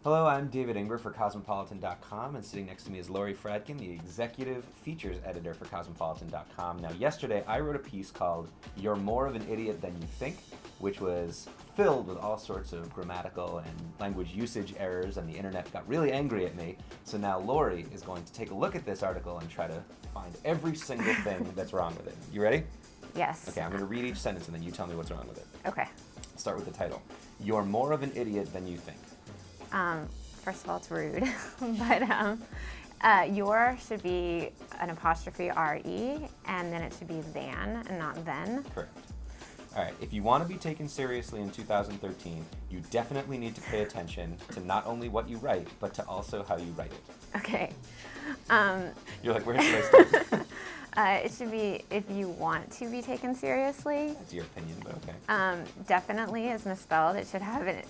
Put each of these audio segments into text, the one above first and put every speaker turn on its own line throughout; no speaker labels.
Hello, I'm David Ingber for Cosmopolitan.com, and sitting next to me is Lori Fradkin, the Executive Features Editor for Cosmopolitan.com. Now, yesterday I wrote a piece called You're More of an Idiot Than You Think, which was filled with all sorts of grammatical and language usage errors, and the internet got really angry at me. So now Lori is going to take a look at this article and try to find every single thing that's wrong with it. You ready?
Yes.
Okay, I'm going to read each sentence and then you tell me what's wrong with it.
Okay.
Start with the title. You're more of an idiot than you think.
First of all, it's rude, but your should be an apostrophe R-E, and then it should be than and not then.
Correct. All right, if you want to be taken seriously in 2013, you definitely need to pay attention to not only what you write, but to also how you write it.
Okay.
You're like, where should I start?
It should be, if you want to be taken seriously.
That's your opinion, but okay.
Definitely is misspelled. It should have an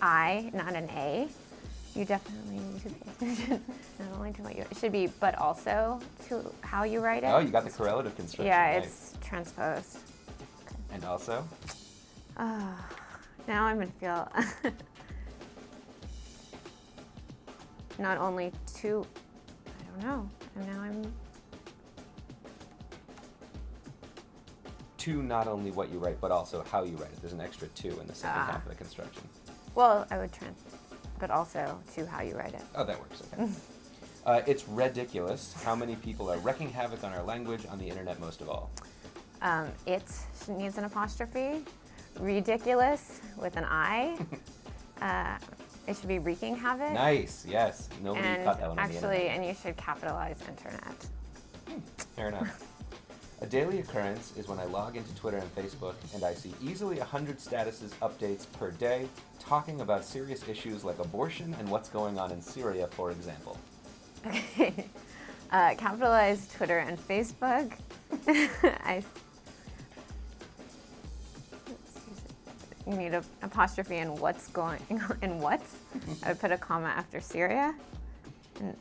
I, not an A. You definitely need to pay attention not only to what you, it should be, but also to how you write it.
Oh, you got the correlative construction.
Yeah,
right.
it's transposed. Okay.
And also?
Now I'm going to feel not only to, I don't know, and now I'm...
To not only what you write, but also how you write it. There's an extra to in the second half of the construction.
Well, I would but also to how you write it.
Oh, that works, okay. It's ridiculous how many people are wrecking havoc on our language on the internet most of all.
It needs an apostrophe. Ridiculous with an I. It should be wreaking havoc.
Nice, yes. Nobody caught that one on the internet.
Actually, and you should capitalize internet.
Fair enough. A daily occurrence is when I log into Twitter and Facebook and I see easily 100 statuses updates per day talking about serious issues like abortion and what's going on in Syria, for example.
Okay. Capitalize Twitter and Facebook. You need an apostrophe in what's going on in what. I would put a comma after Syria. And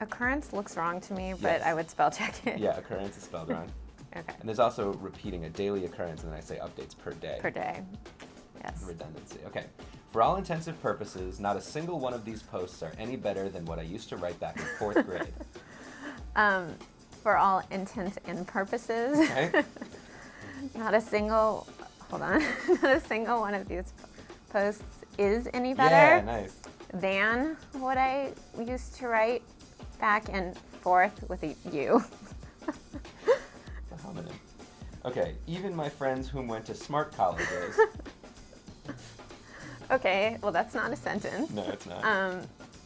occurrence looks wrong to me, but yes. I would spell check it.
Yeah, occurrence is spelled wrong.
Okay.
And there's also repeating a daily occurrence, and then I say updates per day.
Per day, yes.
Redundancy. Okay. For all intensive purposes, not a single one of these posts are any better than what I used to write back in 4th grade.
For all intents and purposes,
okay.
not a single, hold on, not a single one of these posts is any better
yeah, nice.
than what I used to write back in 4th with a U.
Okay, even my friends whom went to smart colleges.
Okay, well that's not a sentence.
No, it's not.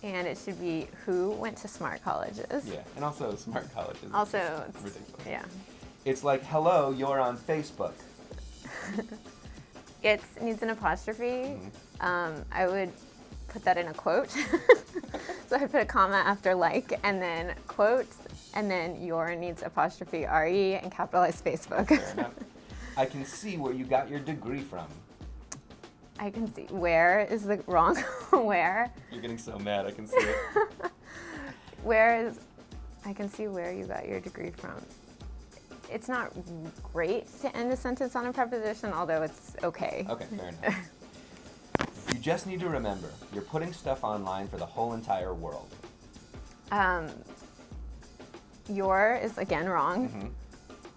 And it should be who went to smart colleges.
Yeah, and also smart colleges.
Also, it's
ridiculous.
Yeah.
It's like, hello, you're on Facebook.
It needs an apostrophe.
Mm-hmm.
I would put that in a quote. So I put a comma after like, and then quotes, and then your needs apostrophe R-E and capitalize Facebook.
Fair enough. I can see where you got your degree from.
I can see, where is the wrong, where?
You're getting so mad, I can see it.
I can see where you got your degree from. It's not great to end a sentence on a preposition, although it's okay.
Okay, fair enough. You just need to remember, you're putting stuff online for the whole entire world.
Your is again wrong.
Mm-hmm.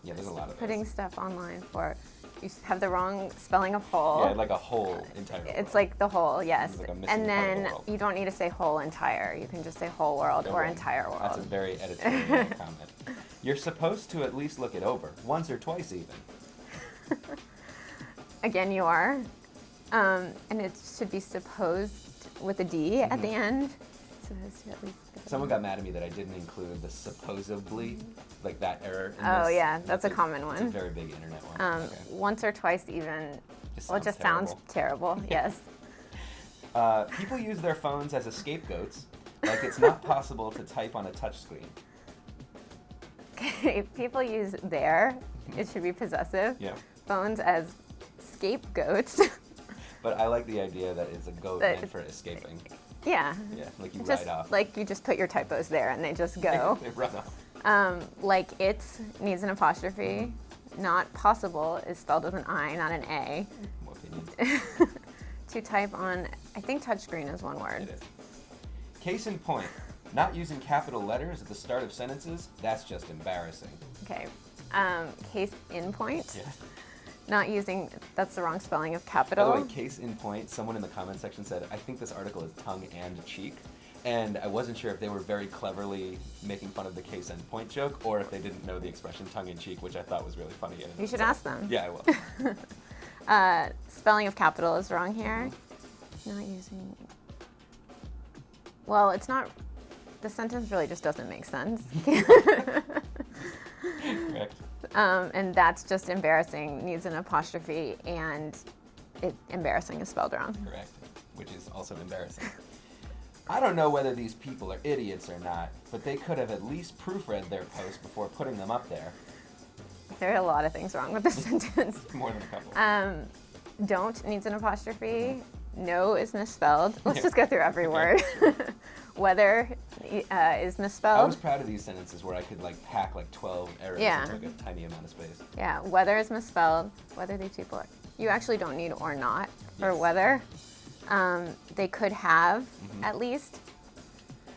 Yeah, there's a lot of
putting
those.
stuff online for, you have the wrong spelling of whole.
Yeah, like a whole entire world.
It's like the whole, yes.
Like
and then you don't need to say whole entire. You can just say whole world or entire world.
That's a very editorial comment. You're supposed to at least look it over, once or twice even.
Again, you are. And it should be supposed with a D at the end. Supposed to at least.
Someone got mad at me that I didn't include the supposedly, like that error.
Oh yeah, that's a common one.
It's a very big internet one. Okay.
Once or twice even. It just sounds terrible. Yes.
People use their phones as scapegoats, like it's not possible to type on a touchscreen.
Okay, people use their, it should be possessive, phones as scapegoats.
But I like the idea that it's a goat meant for escaping.
Yeah.
Yeah, like you ride off.
Like you just put your typos there and they just go.
They run off.
Like it needs an apostrophe. Not possible is spelled with an I, not an A.
More opinions.
To type on, I think touchscreen is one word.
It is. Case in point, not using capital letters at the start of sentences, that's just embarrassing.
Okay. Case in point.
Yeah.
Not using, that's the wrong spelling of
By
capital.
the way, case in point, someone in the comment section said, I think this article is tongue and cheek. And I wasn't sure if they were very cleverly making fun of the case in point joke or if they didn't know the expression tongue in cheek, which I thought was really funny.
You should ask them.
Yeah, I will.
Spelling of capital is wrong here. Not using. Well, it's not. The sentence really just doesn't make sense.
Correct.
And that's just embarrassing. Needs an apostrophe, and embarrassing is spelled wrong.
Correct. Which is also embarrassing. I don't know whether these people are idiots or not, but they could have at least proofread their post before putting them up there.
There are a lot of things wrong with this sentence.
More than a couple.
Don't needs an apostrophe. No is misspelled. Let's just go through every word. Whether is misspelled.
I was proud of these sentences where I could pack 12 errors into a tiny amount of space.
Yeah, whether is misspelled. Whether these people are. You actually don't need or not for whether. They could have at least.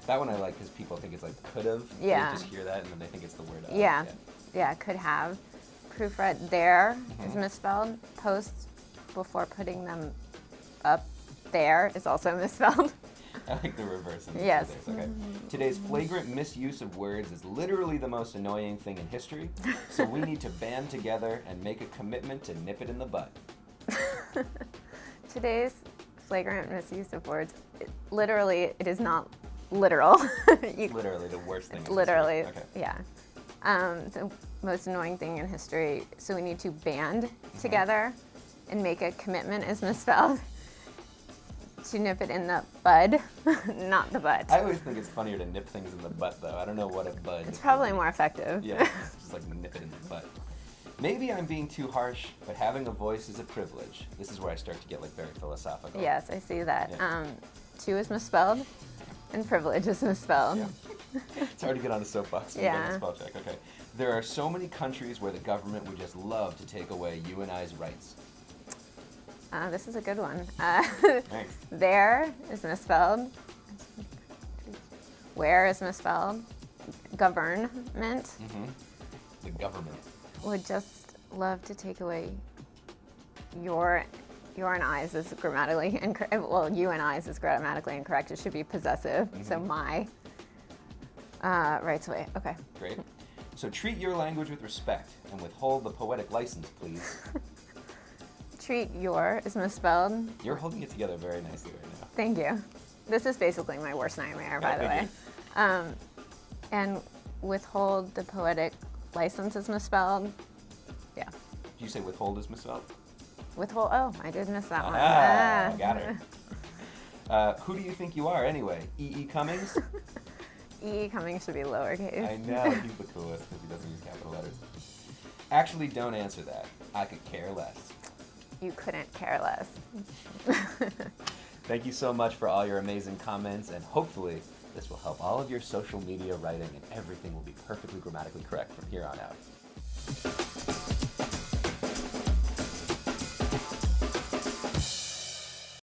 That one I like because people think it's could have.
Yeah.
They just hear that and then they think it's the word of.
Yeah, could have. Proofread there is misspelled. Post before putting them up there is also misspelled.
I like the reverse.
Yes.
Okay. Today's flagrant misuse of words is literally the most annoying thing in history, so we need to band together and make a commitment to nip it in the butt.
Today's flagrant misuse of words, literally, it is not literal.
Literally the worst thing.
Literally,
okay.
yeah. The most annoying thing in history, so we need to band together and make a commitment is misspelled. To nip it in the bud, not the butt.
I always think it's funnier to nip things in the butt, though. I don't know what a bud is.
It's probably more effective.
Yeah, it's just nip it in the butt. Maybe I'm being too harsh, but having a voice is a privilege. This is where I start to get very philosophical.
Yes, I see that.
Yeah.
To is misspelled, and privilege is misspelled.
Yeah. It's hard to get on a soapbox when you get a spell check. Okay. There are so many countries where the government would just love to take away you and I's rights.
This is a good one.
Thanks.
There is misspelled. Where is misspelled. Government
The government
would just love to take away your and I's is grammatically incorrect. Well, you and I's is grammatically incorrect. It should be possessive. So my rights away. Okay.
Great. So treat your language with respect and withhold the poetic license, please.
Treat your is misspelled.
You're holding it together very nicely right now.
Thank you. This is basically my worst nightmare, by the way. And withhold the poetic license is misspelled. Yeah.
Did you say withhold is misspelled?
Withhold. Oh, I did miss that one.
Got it. Who do you think you are anyway? E.E. Cummings?
E. Cummings should be lowercase.
I know, he's the coolest because he doesn't use capital letters. Actually, don't answer that. I could care less.
You couldn't care less.
Thank you so much for all your amazing comments, and hopefully this will help all of your social media writing and everything will be perfectly grammatically correct from here on out.